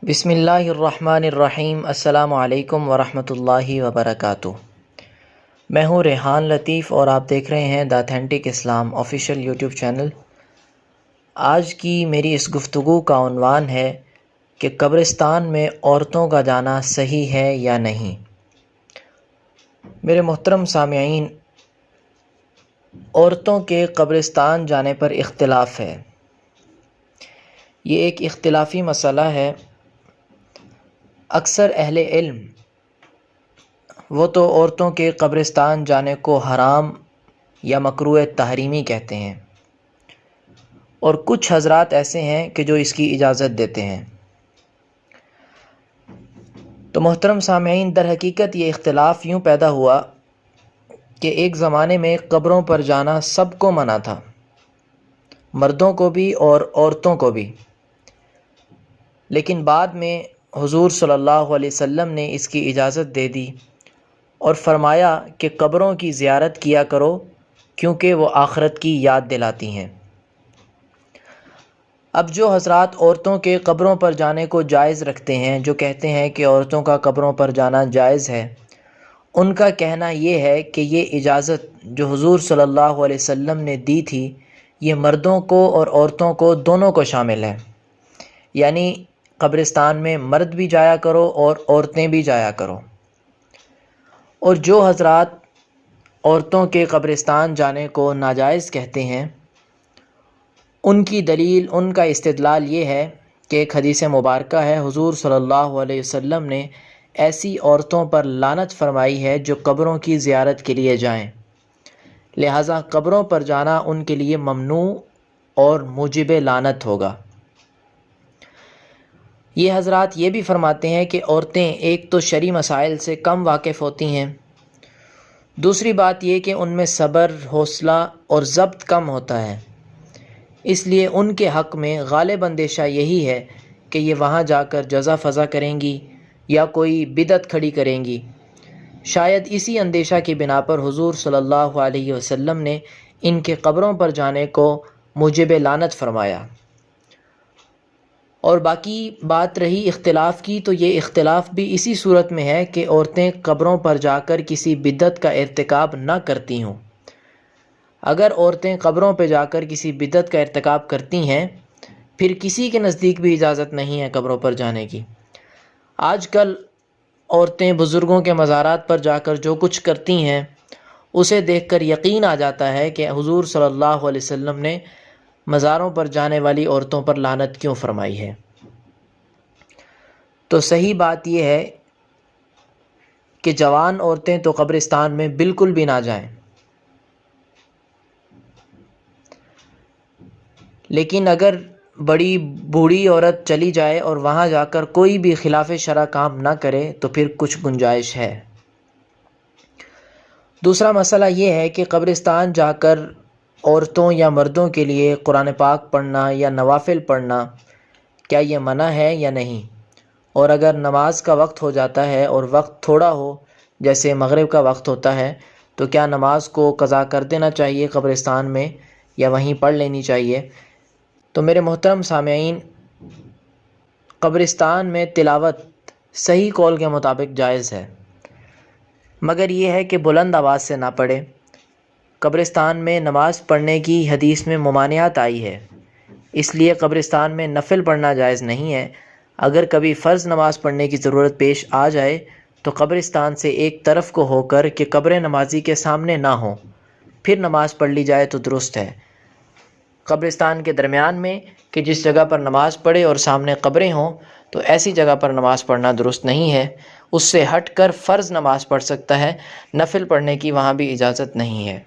بسم اللہ الرحمن الرحیم۔ السلام علیکم ورحمۃ اللہ وبرکاتہ۔ میں ہوں ریحان لطیف اور آپ دیکھ رہے ہیں دا اتھینٹک اسلام آفیشیل یوٹیوب چینل۔ آج کی میری اس گفتگو کا عنوان ہے کہ قبرستان میں عورتوں کا جانا صحیح ہے یا نہیں۔ میرے محترم سامعین، عورتوں کے قبرستان جانے پر اختلاف ہے۔ یہ ایک اختلافی مسئلہ ہے۔ اکثر اہل علم وہ تو عورتوں کے قبرستان جانے کو حرام یا مکروہ تحریمی کہتے ہیں، اور کچھ حضرات ایسے ہیں کہ جو اس کی اجازت دیتے ہیں۔ تو محترم سامعین، در حقیقت یہ اختلاف یوں پیدا ہوا کہ ایک زمانے میں قبروں پر جانا سب کو منع تھا، مردوں کو بھی اور عورتوں کو بھی، لیکن بعد میں حضور صلی اللہ علیہ وسلم نے اس کی اجازت دے دی اور فرمایا کہ قبروں کی زیارت کیا کرو کیونکہ وہ آخرت کی یاد دلاتی ہیں۔ اب جو حضرات عورتوں کے قبروں پر جانے کو جائز رکھتے ہیں، جو کہتے ہیں کہ عورتوں کا قبروں پر جانا جائز ہے، ان کا کہنا یہ ہے کہ یہ اجازت جو حضور صلی اللہ علیہ وسلم نے دی تھی یہ مردوں کو اور عورتوں کو دونوں کو شامل ہے، یعنی قبرستان میں مرد بھی جایا کرو اور عورتیں بھی جایا کرو۔ اور جو حضرات عورتوں کے قبرستان جانے کو ناجائز کہتے ہیں، ان کی دلیل، ان کا استدلال یہ ہے کہ ایک حدیث مبارکہ ہے، حضور صلی اللہ علیہ وسلم نے ایسی عورتوں پر لعنت فرمائی ہے جو قبروں کی زیارت کے لیے جائیں، لہٰذا قبروں پر جانا ان کے لیے ممنوع اور موجب لعنت ہوگا۔ یہ حضرات یہ بھی فرماتے ہیں کہ عورتیں ایک تو شرعی مسائل سے کم واقف ہوتی ہیں، دوسری بات یہ کہ ان میں صبر، حوصلہ اور ضبط کم ہوتا ہے، اس لیے ان کے حق میں غالب اندیشہ یہی ہے کہ یہ وہاں جا کر جزا فضا کریں گی یا کوئی بدعت کھڑی کریں گی۔ شاید اسی اندیشہ کی بنا پر حضور صلی اللہ علیہ وسلم نے ان کے قبروں پر جانے کو موجب لعنت فرمایا۔ اور باقی بات رہی اختلاف کی، تو یہ اختلاف بھی اسی صورت میں ہے کہ عورتیں قبروں پر جا کر کسی بدعت کا ارتکاب نہ کرتی ہوں۔ اگر عورتیں قبروں پہ جا کر کسی بدعت کا ارتکاب کرتی ہیں، پھر کسی کے نزدیک بھی اجازت نہیں ہے قبروں پر جانے کی۔ آج کل عورتیں بزرگوں کے مزارات پر جا کر جو کچھ کرتی ہیں اسے دیکھ کر یقین آ جاتا ہے کہ حضور صلی اللہ علیہ وسلم نے مزاروں پر جانے والی عورتوں پر لعنت کیوں فرمائی ہے۔ تو صحیح بات یہ ہے کہ جوان عورتیں تو قبرستان میں بالکل بھی نہ جائیں، لیکن اگر بڑی بوڑھی عورت چلی جائے اور وہاں جا کر کوئی بھی خلاف شرع کام نہ کرے تو پھر کچھ گنجائش ہے۔ دوسرا مسئلہ یہ ہے کہ قبرستان جا کر عورتوں یا مردوں کے لیے قرآن پاک پڑھنا یا نوافل پڑھنا کیا یہ منع ہے یا نہیں؟ اور اگر نماز کا وقت ہو جاتا ہے اور وقت تھوڑا ہو، جیسے مغرب کا وقت ہوتا ہے، تو کیا نماز کو قضا کر دینا چاہیے قبرستان میں یا وہیں پڑھ لینی چاہیے؟ تو میرے محترم سامعین، قبرستان میں تلاوت صحیح قول کے مطابق جائز ہے، مگر یہ ہے کہ بلند آواز سے نہ پڑھے۔ قبرستان میں نماز پڑھنے کی حدیث میں ممانعت آئی ہے، اس لیے قبرستان میں نفل پڑھنا جائز نہیں ہے۔ اگر کبھی فرض نماز پڑھنے کی ضرورت پیش آ جائے تو قبرستان سے ایک طرف کو ہو کر کہ قبر نمازی کے سامنے نہ ہو، پھر نماز پڑھ لی جائے تو درست ہے۔ قبرستان کے درمیان میں کہ جس جگہ پر نماز پڑھے اور سامنے قبریں ہوں، تو ایسی جگہ پر نماز پڑھنا درست نہیں ہے۔ اس سے ہٹ کر فرض نماز پڑھ سکتا ہے، نفل پڑھنے کی وہاں بھی اجازت نہیں ہے۔